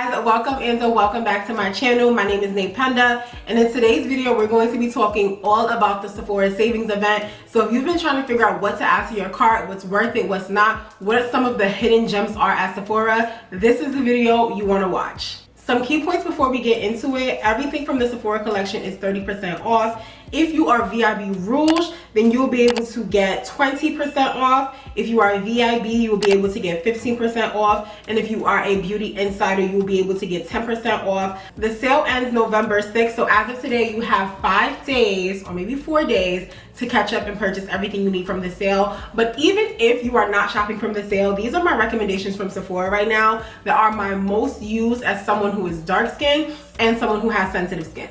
guys, welcome back to my channel. My name is Nate Penda, and in today's video we're going to be talking all about the Sephora savings event. So if you've been trying to figure out what to add to your cart, what's worth it, what's not, what some of the hidden gems are at Sephora, this is the video you want to watch. Some key points before we get into it. Everything from the Sephora collection is 30% off. If you are VIB Rouge, then you'll be able to get 20% off. If you are a VIB, you'll be able to get 15% off. And if you are a Beauty Insider, you'll be able to get 10% off. The sale ends November 6th. So as of today, you have 5 days or maybe 4 days to catch up and purchase everything you need from the sale. But even if you are not shopping from the sale, these are my recommendations from Sephora right now that are my most used as someone who is dark skinned and someone who has sensitive skin.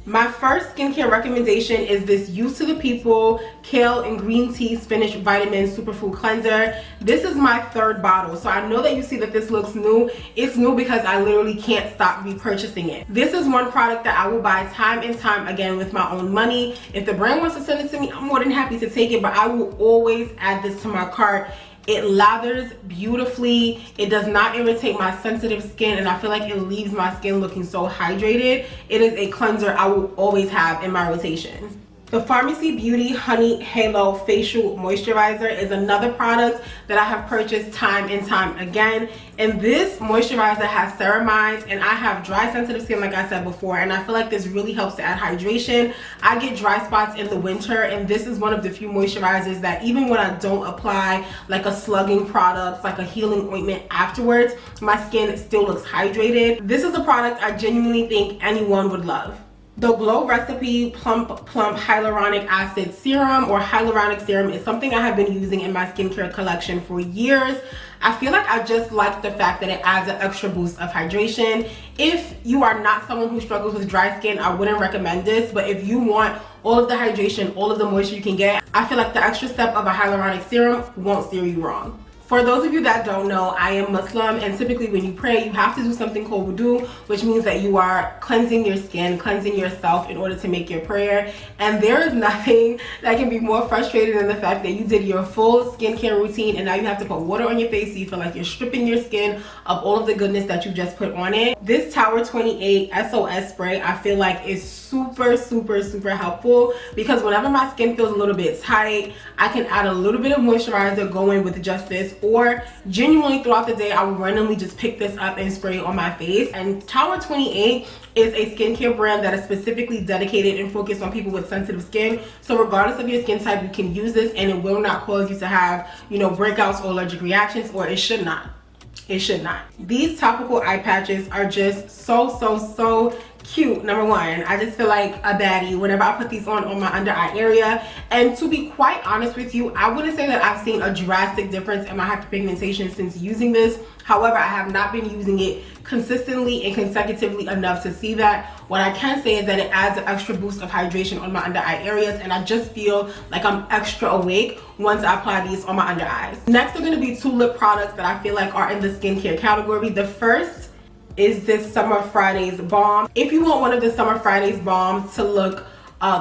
My first skincare recommendation is this Youth to the People Kale and Green Tea Spinach Vitamin Superfood Cleanser. This is my 3rd bottle, so I know that you see that this looks new. It's new because I literally can't stop repurchasing it. This is one product that I will buy time and time again with my own money. If the brand wants to send it to me, I'm more than happy to take it, but I will always add this to my cart. It lathers beautifully. It does not irritate my sensitive skin, and I feel like it leaves my skin looking so hydrated. It is a cleanser I will always have in my rotation. The Farmacy Beauty Honey Halo Facial Moisturizer is another product that I have purchased time and time again. And this moisturizer has ceramides, and I have dry sensitive skin like I said before, and I feel like this really helps to add hydration. I get dry spots in the winter, and this is one of the few moisturizers that even when I don't apply like a slugging product, like a healing ointment afterwards, my skin still looks hydrated. This is a product I genuinely think anyone would love. The Glow Recipe Plump Hyaluronic Acid Serum or Hyaluronic Serum is something I have been using in my skincare collection for years. I feel like I just like the fact that it adds an extra boost of hydration. If you are not someone who struggles with dry skin, I wouldn't recommend this, but if you want all of the hydration, all of the moisture you can get, I feel like the extra step of a hyaluronic serum won't steer you wrong. For those of you that don't know, I am Muslim, and typically when you pray, you have to do something called wudu, which means that you are cleansing your skin, cleansing yourself in order to make your prayer. And there is nothing that can be more frustrating than the fact that you did your full skincare routine and now you have to put water on your face so you feel like you're stripping your skin of all of the goodness that you just put on it. This Tower 28 SOS spray I feel like is super helpful because whenever my skin feels a little bit tight, I can add a little bit of moisturizer, go in with just this, or genuinely throughout the day I will randomly just pick this up and spray it on my face. And Tower 28 is a skincare brand that is specifically dedicated and focused on people with sensitive skin. So regardless of your skin type, you can use this and it will not cause you to have, breakouts or allergic reactions, or it should not. It should not. These topical eye patches are just so cute. Number one, I just feel like a baddie whenever I put these on my under eye area. And to be quite honest with you, I wouldn't say that I've seen a drastic difference in my hyperpigmentation since using this. However, I have not been using it consistently and consecutively enough to see that. What I can say is that it adds an extra boost of hydration on my under eye areas, and I just feel like I'm extra awake once I apply these on my under eyes. Next are going to be 2 lip products that I feel like are in the skincare category. The first is this Summer Fridays Balm. If you want one of the Summer Fridays Balms to look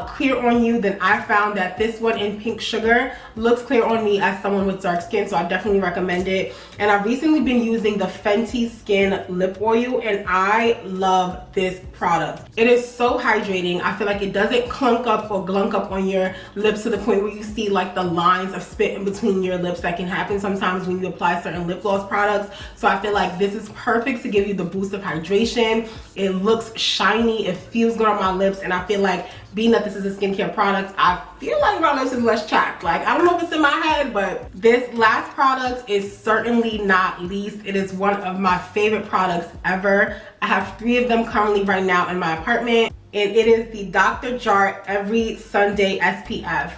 clear on you, then I found that this one in Pink Sugar looks clear on me as someone with dark skin, so I definitely recommend it. And I've recently been using the Fenty Skin Lip Oil, and I love this product. It is so hydrating. I feel like it doesn't clunk up or glunk up on your lips to the point where you see like the lines of spit in between your lips that can happen sometimes when you apply certain lip gloss products. So I feel like this is perfect to give you the boost of hydration. It looks shiny, it feels good on my lips, and I feel like being that this is a skincare product, I feel like my lips is less chapped. Like, I don't know if it's in my head, but this last product is certainly not least. It is one of my favorite products ever. I have 3 of them currently right now in my apartment, and it is the Dr. Jart Every Sunday SPF.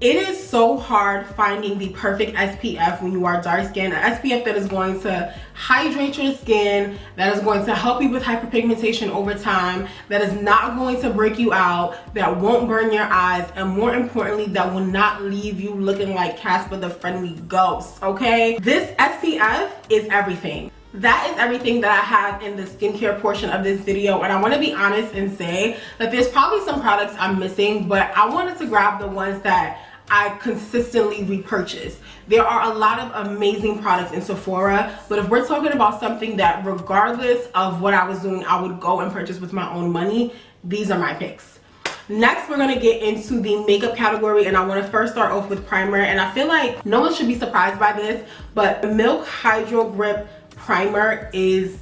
It is so hard finding the perfect SPF when you are dark skinned. An SPF that is going to hydrate your skin, that is going to help you with hyperpigmentation over time, that is not going to break you out, that won't burn your eyes, and more importantly, that will not leave you looking like Casper the Friendly Ghost, okay? This SPF is everything. That is everything that I have in the skincare portion of this video, and I want to be honest and say that there's probably some products I'm missing, but I wanted to grab the ones that I consistently repurchase. There are a lot of amazing products in Sephora, but if we're talking about something that regardless of what I was doing, I would go and purchase with my own money, these are my picks. Next, we're gonna get into the makeup category, and I want to first start off with primer. And I feel like no one should be surprised by this, but the Milk Hydro Grip Primer is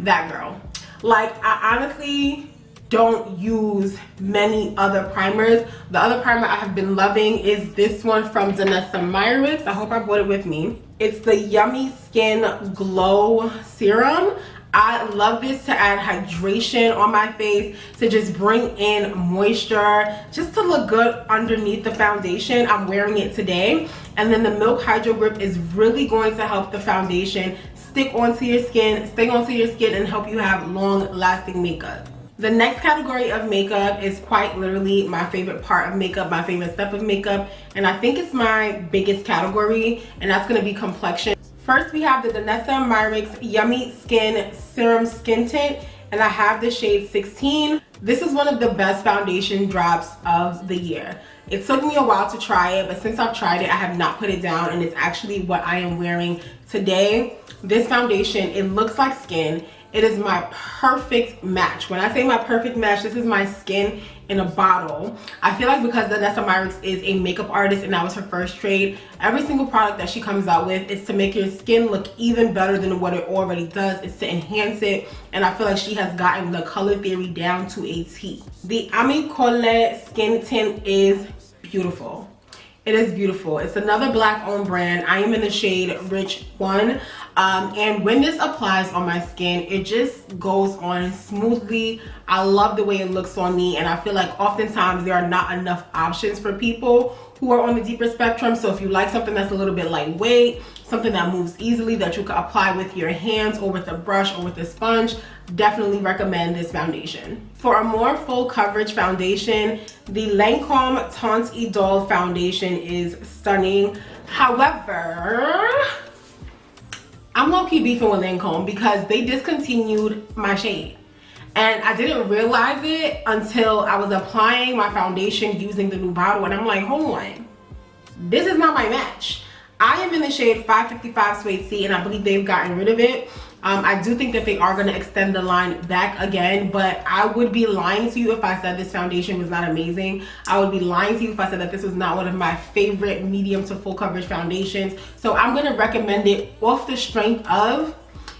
that girl. Like, I honestly don't use many other primers. The other primer I have been loving is this one from Danessa Myricks. I hope I brought it with me. It's the Yummy Skin Glow Serum. I love this to add hydration on my face, to just bring in moisture, just to look good underneath the foundation. I'm wearing it today. And then the Milk Hydro Grip is really going to help the foundation stick onto your skin, stay onto your skin, and help you have long lasting makeup. The next category of makeup is quite literally my favorite part of makeup, my favorite step of makeup, and I think it's my biggest category, and that's gonna be complexion. First, we have the Danessa Myricks Yummy Skin Serum Skin Tint, and I have the shade 16. This is one of the best foundation drops of the year. It took me a while to try it, but since I've tried it, I have not put it down, and it's actually what I am wearing today. This foundation, it looks like skin. It is my perfect match. When I say my perfect match, this is my skin in a bottle. I feel like because Danessa Myricks is a makeup artist and that was her first trade, every single product that she comes out with is to make your skin look even better than what it already does. It's to enhance it, and I feel like she has gotten the color theory down to a T. The Colé Skin Tint is beautiful. It is beautiful. It's another black owned brand. I am in the shade Rich 1. And when this applies on my skin, it just goes on smoothly. I love the way it looks on me, and I feel like oftentimes there are not enough options for people who are on the deeper spectrum. So if you like something that's a little bit lightweight, something that moves easily, that you can apply with your hands or with a brush or with a sponge, definitely recommend this foundation. For a more full coverage foundation, the Lancôme Teint Idole foundation is stunning. However, I'm low-key beefing with Lancôme because they discontinued my shade. And I didn't realize it until I was applying my foundation using the new bottle, and I'm like, hold on, this is not my match. I am in the shade 555 Suede C, and I believe they've gotten rid of it. I do think that they are going to extend the line back again, but I would be lying to you if I said this foundation was not amazing. I would be lying to you if I said that this was not one of my favorite medium to full coverage foundations. So I'm going to recommend it off the strength of,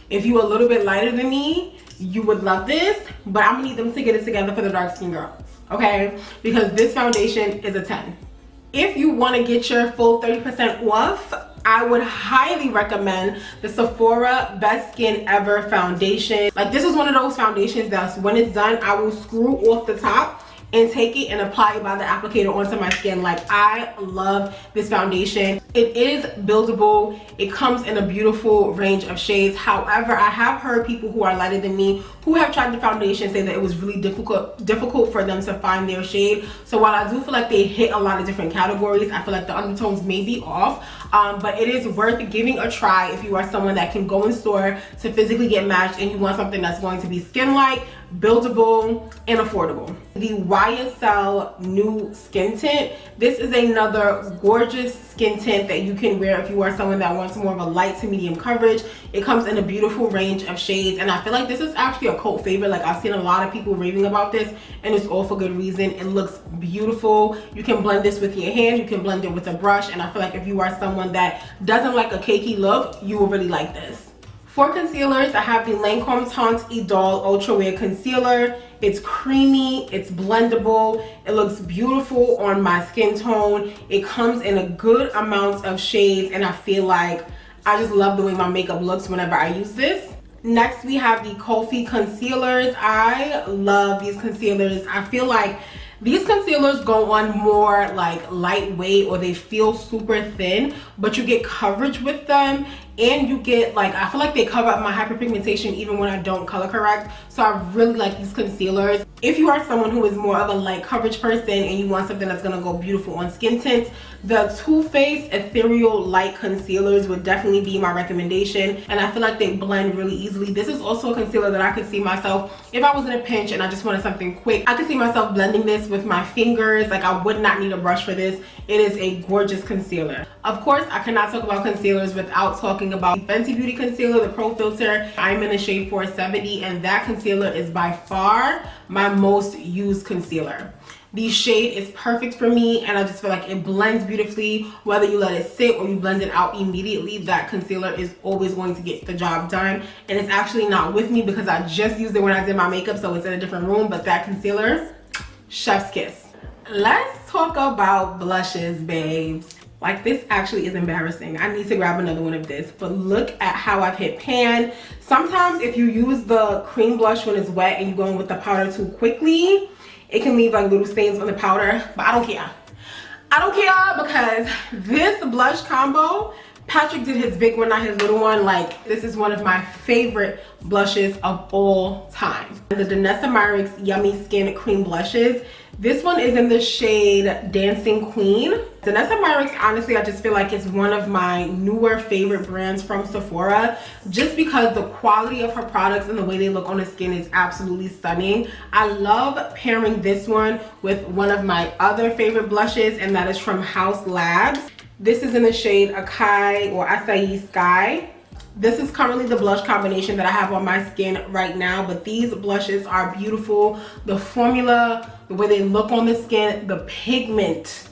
if you're a little bit lighter than me, you would love this, but I'm going to need them to get it together for the dark skin girls, okay? Because this foundation is a 10. If you want to get your full 30% off, I would highly recommend the Sephora Best Skin Ever foundation. Like, this is one of those foundations that when it's done, I will screw off the top and take it and apply it by the applicator onto my skin. Like, I love this foundation. It is buildable. It comes in a beautiful range of shades. However, I have heard people who are lighter than me who have tried the foundation say that it was really difficult for them to find their shade. So while I do feel like they hit a lot of different categories, I feel like the undertones may be off. But it is worth giving a try if you are someone that can go in store to physically get matched and you want something that's going to be skin-like, buildable, and affordable. The YSL New Skin Tint. This is another gorgeous skin tint that you can wear if you are someone that wants more of a light to medium coverage. It comes in a beautiful range of shades, and I feel like this is actually a cult favorite. Like, I've seen a lot of people raving about this, and it's all for good reason. It looks beautiful. You can blend this with your hand, you can blend it with a brush, and I feel like if you are someone that doesn't like a cakey look, you will really like this. For concealers, I have the Lancôme Teint Idole Ultra Wear Concealer. It's creamy, it's blendable, it looks beautiful on my skin tone. It comes in a good amount of shades, and I feel like I just love the way my makeup looks whenever I use this. Next, we have the Kofi Concealers. I love these concealers. I feel like these concealers go on more like lightweight, or they feel super thin, but you get coverage with them, and you get like, I feel like they cover up my hyperpigmentation even when I don't color correct. So I really like these concealers. If you are someone who is more of a light coverage person and you want something that's gonna go beautiful on skin tints, the Too Faced Ethereal Light Concealers would definitely be my recommendation, and I feel like they blend really easily. This is also a concealer that I could see myself, if I was in a pinch and I just wanted something quick, I could see myself blending this with my fingers. Like, I would not need a brush for this. It is a gorgeous concealer. Of course, I cannot talk about concealers without talking about Fenty Beauty Concealer, the Pro Filter. I'm in the shade 470, and that concealer is by far my most used concealer. The shade is perfect for me, and I just feel like it blends beautifully. Whether you let it sit or you blend it out immediately, that concealer is always going to get the job done. And it's actually not with me because I just used it when I did my makeup, so it's in a different room. But that concealer, chef's kiss. Let's talk about blushes, babes. Like, this actually is embarrassing. I need to grab another one of this, but look at how I've hit pan. Sometimes if you use the cream blush when it's wet and you're going with the powder too quickly, it can leave like little stains on the powder, but I don't care. I don't care because this blush combo, Patrick did his big one, not his little one. Like, this is one of my favorite blushes of all time. The Danessa Myricks Yummy Skin Cream Blushes. This one is in the shade Dancing Queen. Danessa Myricks, honestly, I just feel like it's one of my newer favorite brands from Sephora, just because the quality of her products and the way they look on the skin is absolutely stunning. I love pairing this one with one of my other favorite blushes, and that is from House Labs. This is in the shade Acai or Acai Sky. This is currently the blush combination that I have on my skin right now, but these blushes are beautiful. The formula, the way they look on the skin, the pigment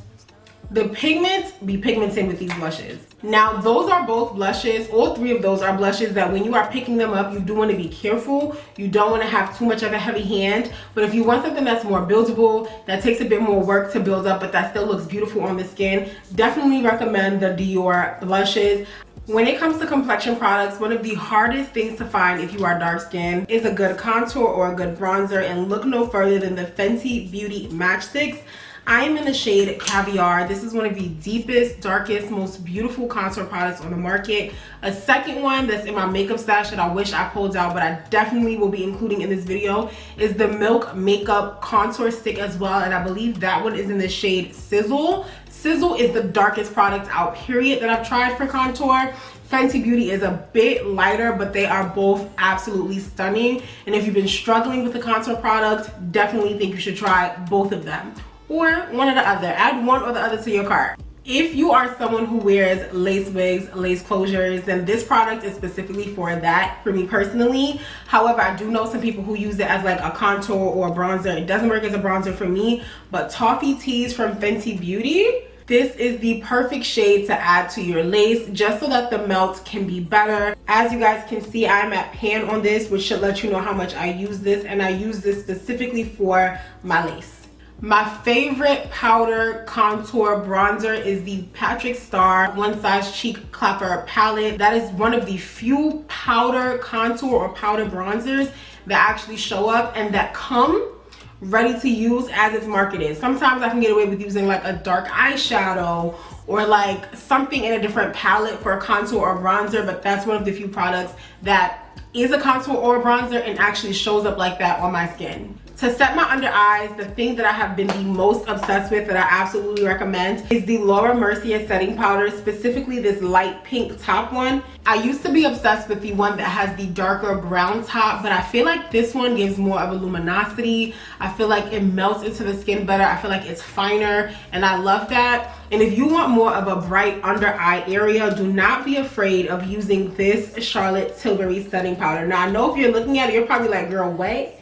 be pigmenting with these blushes. Now, those are both blushes. All three of those are blushes that when you are picking them up, you do want to be careful. You don't want to have too much of a heavy hand. But if you want something that's more buildable, that takes a bit more work to build up, but that still looks beautiful on the skin, definitely recommend the Dior blushes. When it comes to complexion products, one of the hardest things to find if you are dark skinned is a good contour or a good bronzer, and look no further than the Fenty Beauty Matchsticks. I am in the shade Caviar. This is one of the deepest, darkest, most beautiful contour products on the market. A second one that's in my makeup stash that I wish I pulled out, but I definitely will be including in this video, is the Milk Makeup Contour Stick as well, and I believe that one is in the shade Sizzle. Sizzle is the darkest product out, period, that I've tried for contour. Fenty Beauty is a bit lighter, but they are both absolutely stunning. And if you've been struggling with the contour product, definitely think you should try both of them. Or one or the other. Add one or the other to your cart. If you are someone who wears lace wigs, lace closures, then this product is specifically for that, for me personally. However, I do know some people who use it as like a contour or a bronzer. It doesn't work as a bronzer for me, but Toffee Tease from Fenty Beauty, this is the perfect shade to add to your lace, just so that the melt can be better. As you guys can see, I'm at pan on this, which should let you know how much I use this, and I use this specifically for my lace. My favorite powder contour bronzer is the Patrick Star One Size Cheek Clapper palette. That is one of the few powder contour or powder bronzers that actually show up and that come ready to use as it's marketed. Sometimes I can get away with using like a dark eyeshadow or like something in a different palette for a contour or bronzer, but that's one of the few products that is a contour or a bronzer and actually shows up like that on my skin. To set my under eyes, the thing that I have been the most obsessed with that I absolutely recommend is the Laura Mercier setting powder, specifically this light pink top one. I used to be obsessed with the one that has the darker brown top, but I feel like this one gives more of a luminosity. I feel like it melts into the skin better. I feel like it's finer, and I love that. And if you want more of a bright under eye area, do not be afraid of using this Charlotte Tilbury setting powder. Now, I know if you're looking at it, you're probably like, girl, wait.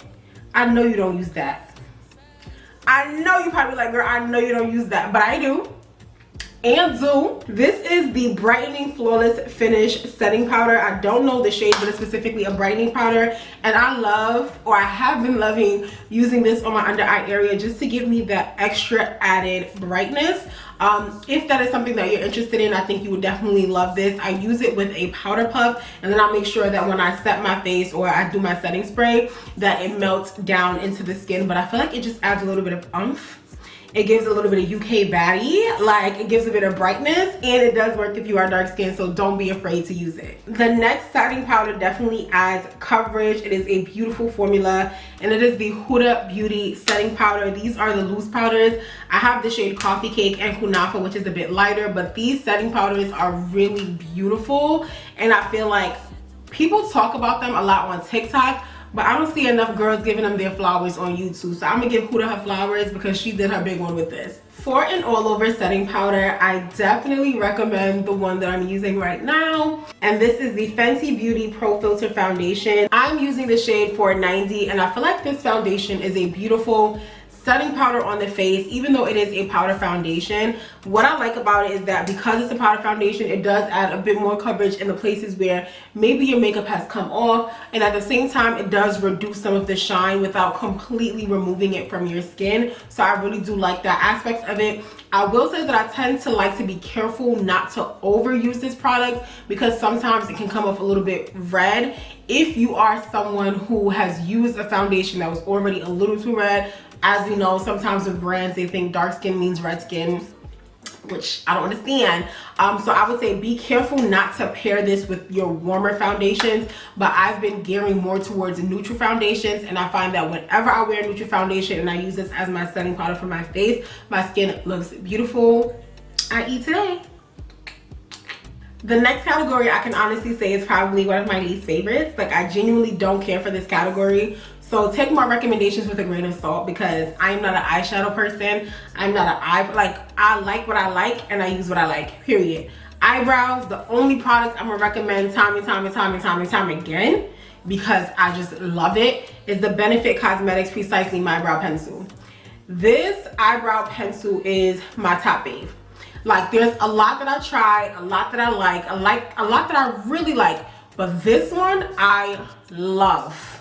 I know you don't use that. I know you probably like, girl, I know you don't use that, but I do. And do. This is the Brightening Flawless Finish setting powder. I don't know the shade, but it's specifically a brightening powder. And I love, or I have been loving using this on my under eye area just to give me that extra added brightness. If that is something that you're interested in, I think you would definitely love this. I use it with a powder puff, and then I'll make sure that when I set my face or I do my setting spray, that it melts down into the skin. But I feel like it just adds a little bit of oomph. It gives a little bit of UK baddie, like it gives a bit of brightness, and it does work if you are dark skinned, so don't be afraid to use it. The next setting powder definitely adds coverage. It is a beautiful formula, and it is the Huda Beauty setting powder. These are the loose powders. I have the shade Coffee Cake and Kunafa, which is a bit lighter, but these setting powders are really beautiful, and I feel like people talk about them a lot on TikTok, but I don't see enough girls giving them their flowers on YouTube. So I'm gonna give Huda her flowers because she did her big one with this. For an all over setting powder, I definitely recommend the one that I'm using right now. And this is the Fenty Beauty Pro Filter Foundation. I'm using the shade 490, and I feel like this foundation is a beautiful setting powder on the face. Even though it is a powder foundation, what I like about it is that because it's a powder foundation, it does add a bit more coverage in the places where maybe your makeup has come off, and at the same time it does reduce some of the shine without completely removing it from your skin. So I really do like that aspect of it. I will say that I tend to like to be careful not to overuse this product because sometimes it can come off a little bit red. If you are someone who has used a foundation that was already a little too red, as we know, sometimes with brands they think dark skin means red skin, which I don't understand. So I would say be careful not to pair this with your warmer foundations, but I've been gearing more towards neutral foundations, and I find that whenever I wear a neutral foundation and I use this as my setting powder for my face, my skin looks beautiful, i.e. today. The next category I can honestly say is probably one of my least favorites. Like, I genuinely don't care for this category. So take my recommendations with a grain of salt because I'm not an eyeshadow person. I'm not I like what I like and I use what I like, period. Eyebrows, the only product I'm gonna recommend time and time again, because I just love it, is the Benefit Cosmetics Precisely My Brow Pencil. This eyebrow pencil is my top fave. Like, there's a lot that I try, a lot that I like, a lot that I really like, but this one I love.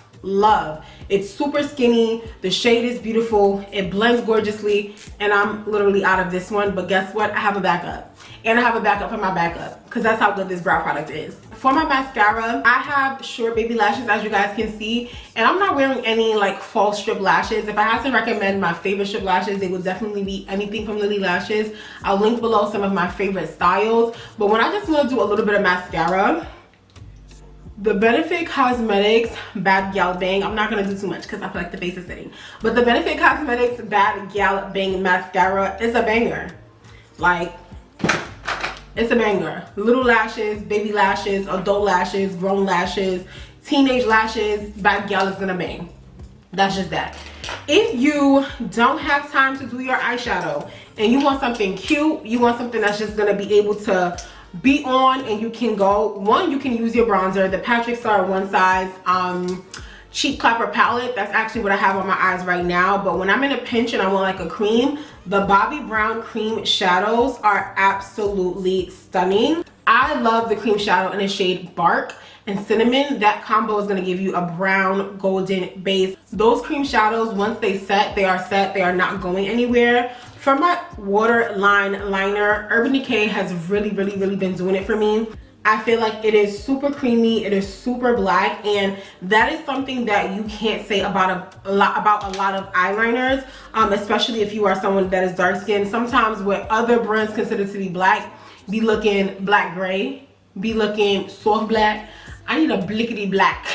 It's super skinny, the shade is beautiful, it blends gorgeously, and I'm literally out of this one. But guess what, I have a backup, and I have a backup for my backup, because that's how good this brow product is. For my mascara, I have short baby lashes, as you guys can see, and I'm not wearing any like false strip lashes. If I had to recommend my favorite strip lashes, they would definitely be anything from Lily Lashes. I'll link below some of my favorite styles. But when I just want to do a little bit of mascara, the Benefit Cosmetics Bad Gal Bang, I'm not going to do too much because I feel like the face is sitting, but the Benefit Cosmetics Bad Gal Bang Mascara is a banger. Like, it's a banger. Little lashes, baby lashes, adult lashes, grown lashes, teenage lashes, Bad Gal is going to bang. That's just that. If you don't have time to do your eyeshadow and you want something cute, you want something that's just going to be able to be on and you can go, one, you can use your bronzer, the Patrick Star One Size Cheek Clapper palette. That's actually what I have on my eyes right now. But when I'm in a pinch and I want like a cream, the Bobbi Brown cream shadows are absolutely stunning. I love the cream shadow in the shade Bark and Cinnamon. That combo is going to give you a brown golden base. Those cream shadows, once they set, they are set. They are not going anywhere. For my waterline liner, Urban Decay has really been doing it for me. I feel like it is super creamy, it is super black, and that is something that you can't say about a lot of eyeliners, especially if you are someone that is dark skinned. Sometimes what other brands consider to be black be looking black gray, be looking soft black. I need a blickety black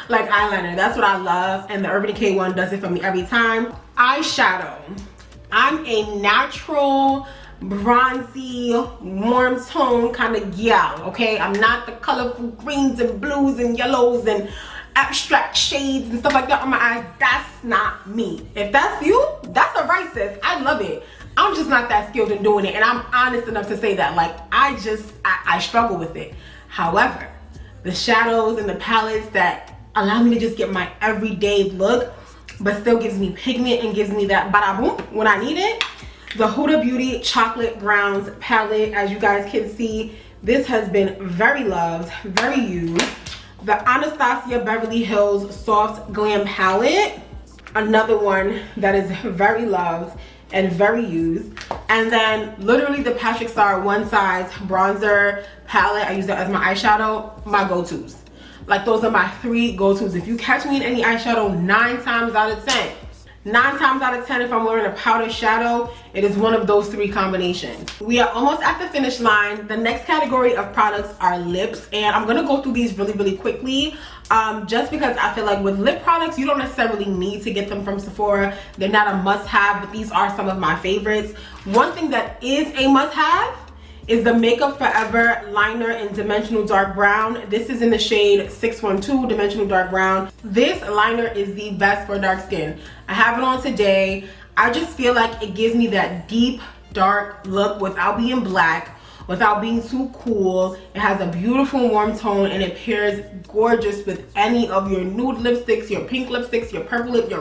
like eyeliner. That's what I love, and the Urban Decay one does it for me every time. Eyeshadow. I'm a natural, bronzy, warm tone kind of gal, okay? I'm not the colorful greens and blues and yellows and abstract shades and stuff like that on my eyes. That's not me. If that's you, that's a right, sis. I love it. I'm just not that skilled in doing it, and I'm honest enough to say that. Like, I struggle with it. However, the shadows and the palettes that allow me to just get my everyday look, but still gives me pigment and gives me that bada boom when I need it. The Huda Beauty Chocolate Browns palette, as you guys can see, this has been very loved, very used. The Anastasia Beverly Hills Soft Glam palette, another one that is very loved and very used. And then literally the Patrick Star One Size Bronzer palette, I use that as my eyeshadow, my go-tos. Like, those are my three go-tos. If you catch me in any eyeshadow, 9 times out of 10, 9 times out of 10, if I'm wearing a powder shadow, it is one of those 3 combinations. We are almost at the finish line. The next category of products are lips, and I'm gonna go through these really quickly, just because I feel like with lip products, you don't necessarily need to get them from Sephora. They're not a must-have, but these are some of my favorites. One thing that is a must-have is the Makeup Forever liner in Dimensional Dark Brown. This is in the shade 612 Dimensional Dark Brown. This liner is the best for dark skin. I have it on today. I just feel like it gives me that deep dark look without being black, without being too cool. It has a beautiful warm tone, and it pairs gorgeous with any of your nude lipsticks, your pink lipsticks, your purple lip,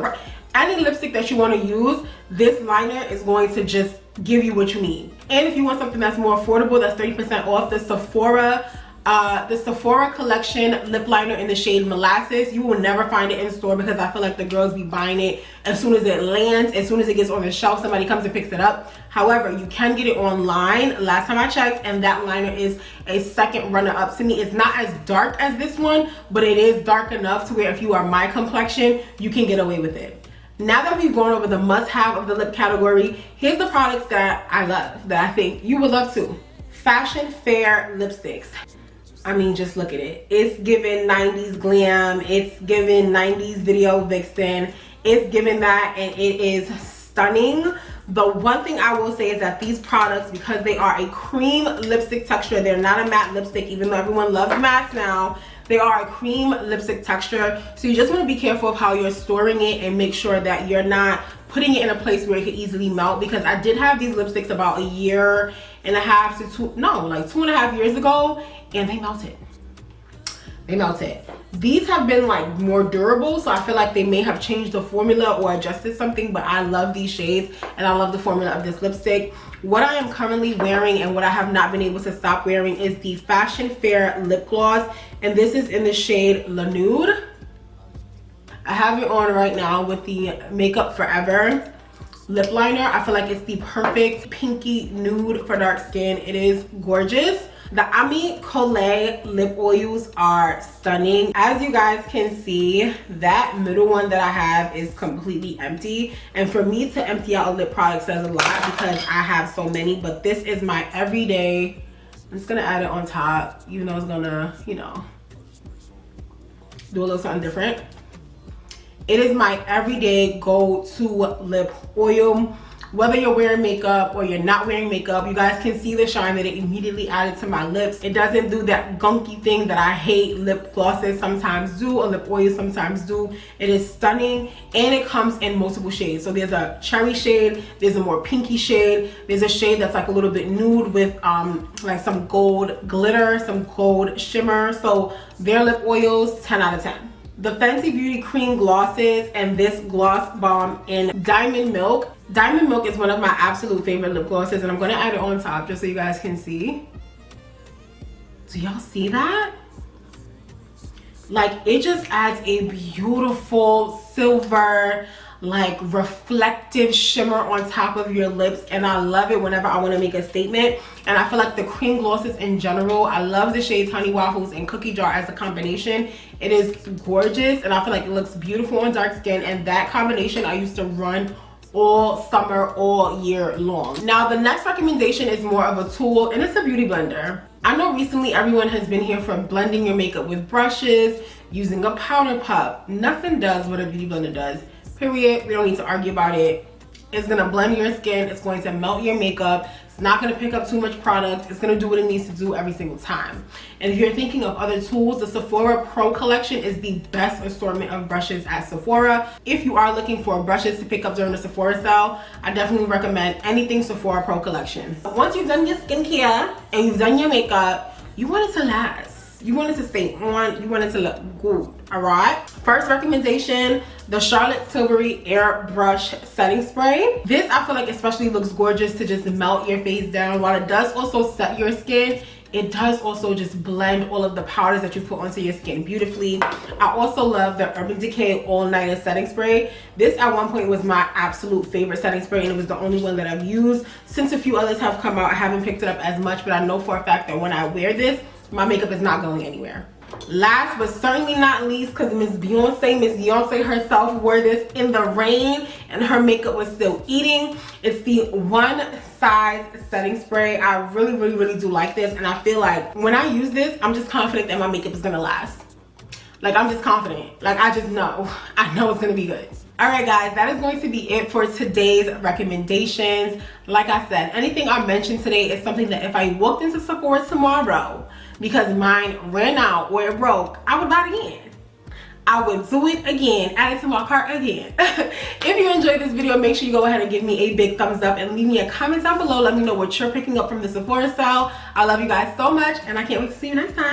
any lipstick that you want to use. This liner is going to just give you what you need. And if you want something that's more affordable, that's 30% off the Sephora collection lip liner in the shade Molasses. You will never find it in store because I feel like the girls be buying it as soon as it lands, as soon as it gets on the shelf, somebody comes and picks it up. However, you can get it online last time I checked, and that liner is a second runner-up to me. It's not as dark as this one, but it is dark enough to where if you are my complexion, you can get away with it. Now that we've gone over the must-have of the lip category, here's the products that I love, that I think you would love too. Fashion Fair lipsticks. I mean, just look at it. It's giving 90s glam. It's giving 90s video vixen. It's giving that, and it is stunning. The one thing I will say is that these products, because they are a cream lipstick texture, they're not a matte lipstick, even though everyone loves mattes now. They are a cream lipstick texture, so you just want to be careful of how you're storing it and make sure that you're not putting it in a place where it could easily melt, because I did have these lipsticks about 1.5 years to 2.5 years ago, and they melted. They melted. These have been like more durable, so I feel like they may have changed the formula or adjusted something, but I love these shades and I love the formula of this lipstick. What I am currently wearing and what I have not been able to stop wearing is the Fashion Fair lip gloss, and this is in the shade La Nude. I have it on right now with the Makeup Forever lip liner. I feel like it's the perfect pinky nude for dark skin. It is gorgeous. The Colé lip oils are stunning. As you guys can see, that middle one that I have is completely empty, and for me to empty out a lip product says a lot because I have so many, but this is my everyday. I'm just gonna add it on top, even though it's gonna, you know, do a little something different. It is my everyday go-to lip oil. Whether you're wearing makeup or you're not wearing makeup, you guys can see the shine that it immediately added to my lips. It doesn't do that gunky thing that I hate lip glosses sometimes do, or lip oils sometimes do. It is stunning, and it comes in multiple shades. So there's a cherry shade, there's a more pinky shade, there's a shade that's like a little bit nude with like some gold glitter, some gold shimmer. So their lip oils, 10 out of 10. The Fenty Beauty Cream Glosses and this Gloss Balm in Diamond Milk. Diamond Milk is one of my absolute favorite lip glosses, and I'm going to add it on top just so you guys can see. Do y'all see that? Like, it just adds a beautiful silver, like reflective shimmer on top of your lips, and I love it whenever I want to make a statement. And I feel like the cream glosses in general, I love the shades Honey Waffles and Cookie Jar as a combination. It is gorgeous, and I feel like it looks beautiful on dark skin, and that combination I used to run all summer, all year long. Now the next recommendation is more of a tool, and it's a beauty blender. I know recently everyone has been here for blending your makeup with brushes, using a powder puff. Nothing does what a beauty blender does. Period. We don't need to argue about it. It's gonna blend your skin, it's going to melt your makeup, it's not gonna pick up too much product, it's gonna do what it needs to do every single time. And if you're thinking of other tools, the Sephora Pro collection is the best assortment of brushes at Sephora. If you are looking for brushes to pick up during the Sephora sale, I definitely recommend anything Sephora Pro collection. Once you've done your skincare and you've done your makeup, you want it to last. You want it to stay on, you want it to look good, all right? First recommendation, the Charlotte Tilbury Airbrush Setting Spray. This, I feel like, especially looks gorgeous to just melt your face down. While it does also set your skin, it does also just blend all of the powders that you put onto your skin beautifully. I also love the Urban Decay All Nighter Setting Spray. This at one point was my absolute favorite setting spray, and it was the only one that I've used. Since a few others have come out, I haven't picked it up as much, but I know for a fact that when I wear this, my makeup is not going anywhere. Last but certainly not least, because Miss Beyonce herself wore this in the rain and her makeup was still eating, it's the One Size setting spray. I really do like this, and I feel like when I use this, I'm just confident that my makeup is gonna last. Like, I'm just confident. Like, I know it's gonna be good. All right, guys, that is going to be it for today's recommendations. Like I said, anything I mentioned today is something that if I walked into Sephora tomorrow because mine ran out or it broke, I would buy it again. I would do it again, add it to my cart again. If you enjoyed this video, make sure you go ahead and give me a big thumbs up and leave me a comment down below. Let me know what you're picking up from the Sephora style. I love you guys so much, and I can't wait to see you next time.